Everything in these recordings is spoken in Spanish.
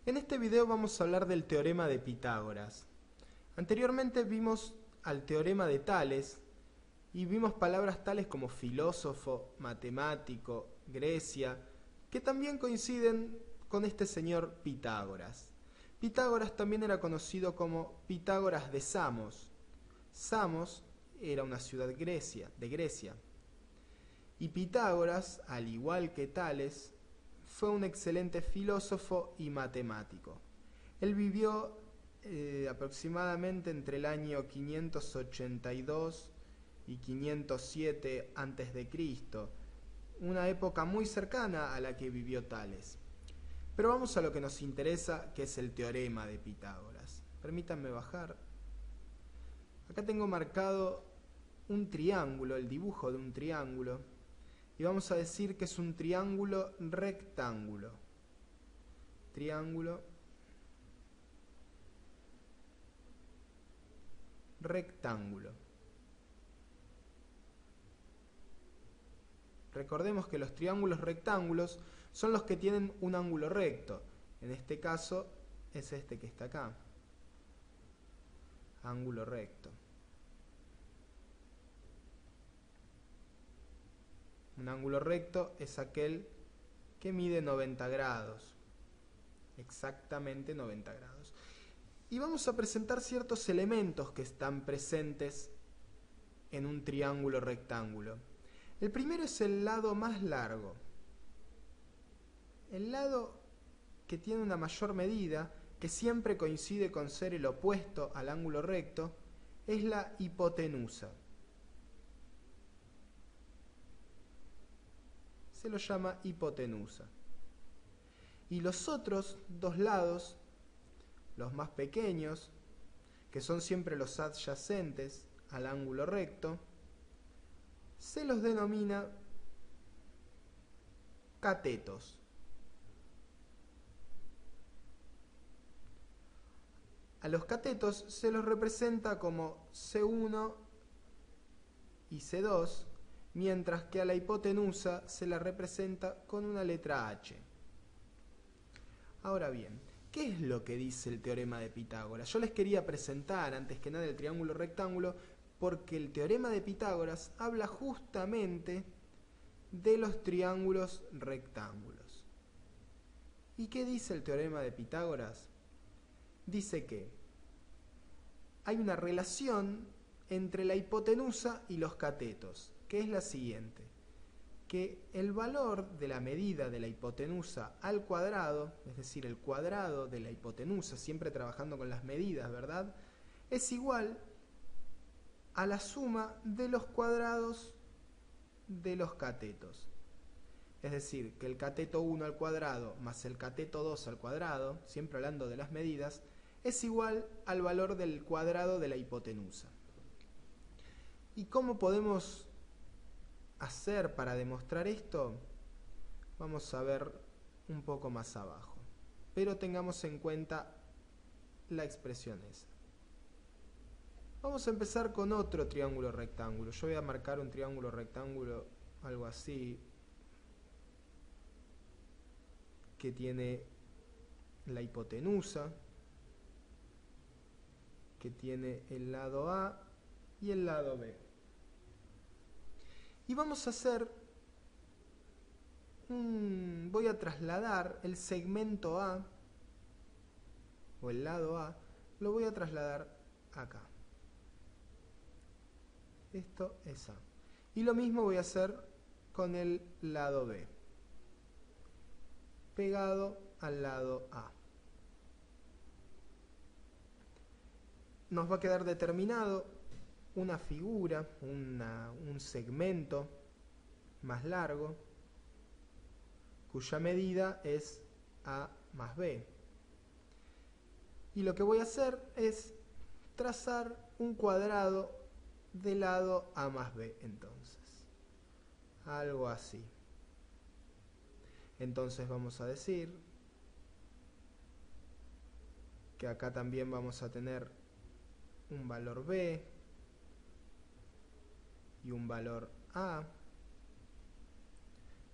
En este video vamos a hablar del teorema de Pitágoras. Anteriormente vimos al teorema de Tales y vimos palabras tales como filósofo, matemático, Grecia, que también coinciden con este señor Pitágoras. Pitágoras también era conocido como Pitágoras de Samos. Samos era una ciudad de Grecia. Y Pitágoras, al igual que Tales, fue un excelente filósofo y matemático. Él vivió aproximadamente entre el año 582 y 507 a.C., una época muy cercana a la que vivió Tales. Pero vamos a lo que nos interesa, que es el teorema de Pitágoras. Permítanme bajar. Acá tengo marcado un triángulo, el dibujo de un triángulo, y vamos a decir que es un triángulo rectángulo. Triángulo rectángulo. Recordemos que los triángulos rectángulos son los que tienen un ángulo recto. En este caso es este que está acá. Ángulo recto. Un ángulo recto es aquel que mide 90 grados. Exactamente 90 grados. Y vamos a presentar ciertos elementos que están presentes en un triángulo rectángulo. El primero es el lado más largo. El lado que tiene una mayor medida, que siempre coincide con ser el opuesto al ángulo recto, es la hipotenusa. Se lo llama hipotenusa. Y los otros dos lados, los más pequeños, que son siempre los adyacentes al ángulo recto, se los denomina catetos. A los catetos se los representa como C1 y C2, mientras que a la hipotenusa se la representa con una letra H. Ahora bien, ¿qué es lo que dice el teorema de Pitágoras? Yo les quería presentar antes que nada el triángulo rectángulo porque el teorema de Pitágoras habla justamente de los triángulos rectángulos. ¿Y qué dice el teorema de Pitágoras? Dice que hay una relación entre la hipotenusa y los catetos, que es la siguiente: que el valor de la medida de la hipotenusa al cuadrado, es decir, el cuadrado de la hipotenusa, siempre trabajando con las medidas, ¿verdad?, es igual a la suma de los cuadrados de los catetos. Es decir, que el cateto 1 al cuadrado más el cateto 2 al cuadrado, siempre hablando de las medidas, es igual al valor del cuadrado de la hipotenusa. ¿Y cómo podemos hacer para demostrar esto? Vamos a ver un poco más abajo, pero tengamos en cuenta la expresión esa. Vamos a empezar con otro triángulo rectángulo. Yo voy a marcar un triángulo rectángulo, algo así, que tiene la hipotenusa, que tiene el lado A y el lado B. Y vamos a hacer voy a trasladar el segmento A, o el lado A, lo voy a trasladar acá. Esto es A. Y lo mismo voy a hacer con el lado B, pegado al lado A. Nos va a quedar determinado una figura, un segmento más largo, cuya medida es A más B. Y lo que voy a hacer es trazar un cuadrado de lado A más B, entonces. Algo así. Entonces vamos a decir que acá también vamos a tener un valor B y un valor A,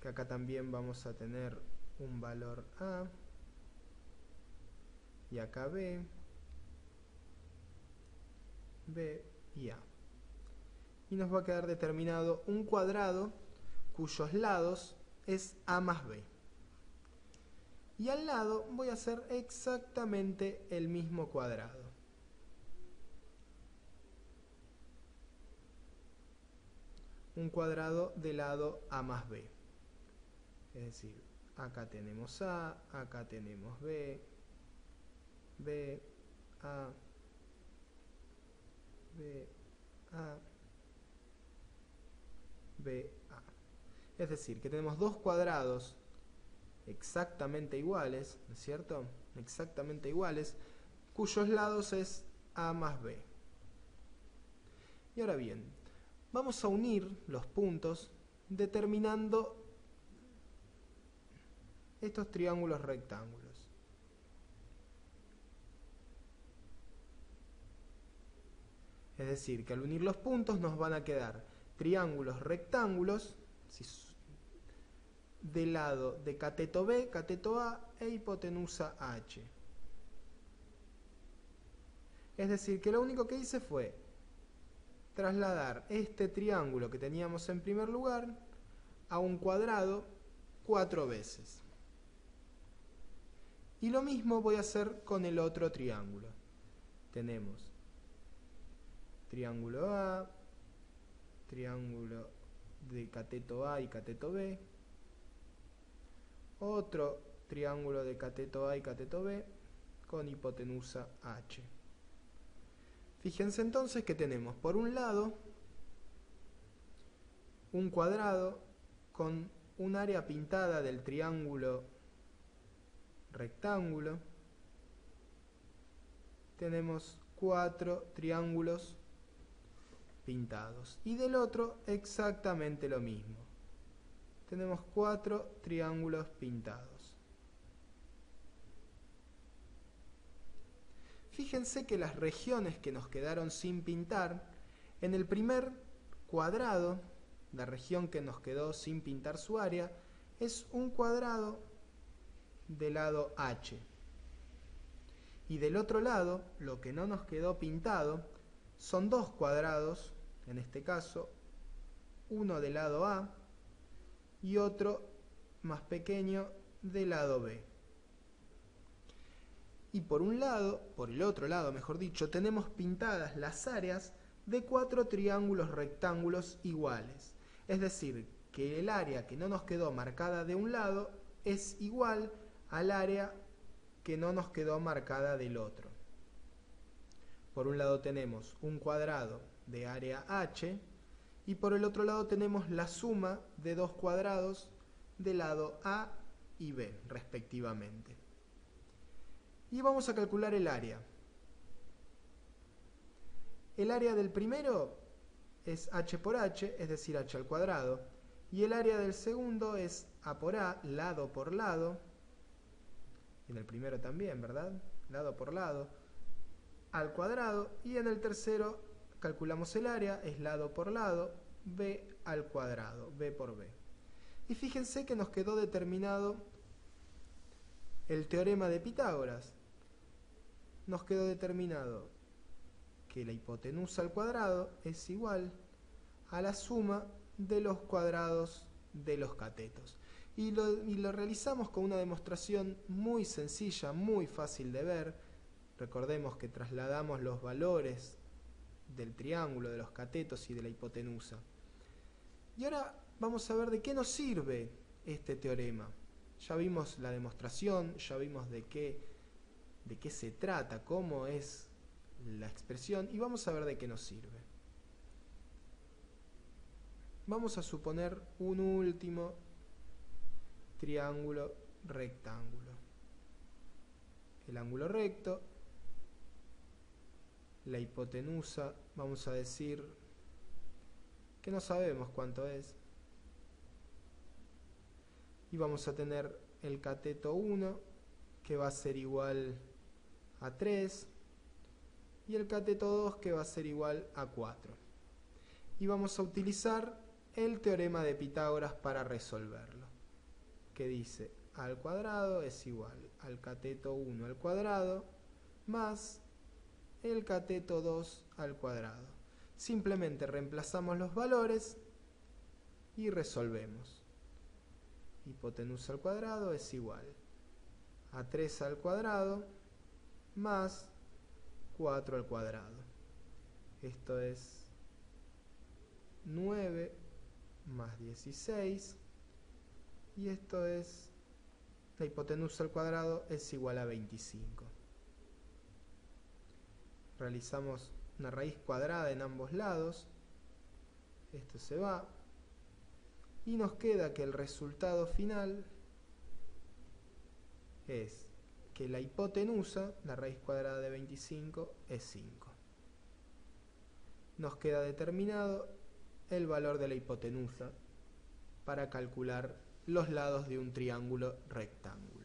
que acá también vamos a tener un valor A y acá B, B y A. Y nos va a quedar determinado un cuadrado cuyos lados es A más B. Y al lado voy a hacer exactamente el mismo cuadrado. Un cuadrado de lado A más B. Es decir, acá tenemos A, acá tenemos B, B, A, B, A, B, A. Es decir, que tenemos dos cuadrados exactamente iguales, ¿no es cierto? Exactamente iguales, cuyos lados es A más B. Y ahora bien, vamos a unir los puntos determinando estos triángulos rectángulos. Es decir, que al unir los puntos nos van a quedar triángulos rectángulos del lado de cateto B, cateto A e hipotenusa H. Es decir, que lo único que hice fue trasladar este triángulo que teníamos en primer lugar a un cuadrado 4 veces. Y lo mismo voy a hacer con el otro triángulo. Tenemos triángulo A, triángulo de cateto A y cateto B, otro triángulo de cateto A y cateto B con hipotenusa H. Fíjense entonces que tenemos por un lado un cuadrado con un área pintada del triángulo rectángulo. Tenemos 4 triángulos pintados. Y del otro exactamente lo mismo. Tenemos 4 triángulos pintados. Fíjense que las regiones que nos quedaron sin pintar, en el primer cuadrado, la región que nos quedó sin pintar su área, es un cuadrado del lado H. Y del otro lado, lo que no nos quedó pintado, son dos cuadrados, en este caso, uno del lado A y otro más pequeño del lado B. Y por un lado, por el otro lado mejor dicho, tenemos pintadas las áreas de 4 triángulos rectángulos iguales. Es decir, que el área que no nos quedó marcada de un lado es igual al área que no nos quedó marcada del otro. Por un lado tenemos un cuadrado de área H y por el otro lado tenemos la suma de dos cuadrados del lado A y B respectivamente. Y vamos a calcular el área. El área del primero es h por h, es decir, h al cuadrado. Y el área del segundo es a por a, lado por lado. En el primero también, ¿verdad? Lado por lado, al cuadrado. Y en el tercero calculamos el área, es lado por lado, b al cuadrado, b por b. Y fíjense que nos quedó determinado el teorema de Pitágoras. Nos quedó determinado que la hipotenusa al cuadrado es igual a la suma de los cuadrados de los catetos. Y lo realizamos con una demostración muy sencilla, muy fácil de ver. Recordemos que trasladamos los valores del triángulo, de los catetos y de la hipotenusa. Y ahora vamos a ver de qué nos sirve este teorema. Ya vimos la demostración, ya vimos de qué se trata, cómo es la expresión, y vamos a ver de qué nos sirve. Vamos a suponer un último triángulo rectángulo. El ángulo recto, la hipotenusa, vamos a decir que no sabemos cuánto es. Y vamos a tener el cateto 1, que va a ser igual a 3, y el cateto 2, que va a ser igual a 4. Y vamos a utilizar el teorema de Pitágoras para resolverlo, que dice a al cuadrado es igual al cateto 1 al cuadrado más el cateto 2 al cuadrado. Simplemente reemplazamos los valores y resolvemos. Hipotenusa al cuadrado es igual a 3 al cuadrado más 4 al cuadrado. Esto es 9 más 16. Y esto es, la hipotenusa al cuadrado es igual a 25. Realizamos una raíz cuadrada en ambos lados. Esto se va. Y nos queda que el resultado final es que la hipotenusa, la raíz cuadrada de 25, es 5. Nos queda determinado el valor de la hipotenusa para calcular los lados de un triángulo rectángulo.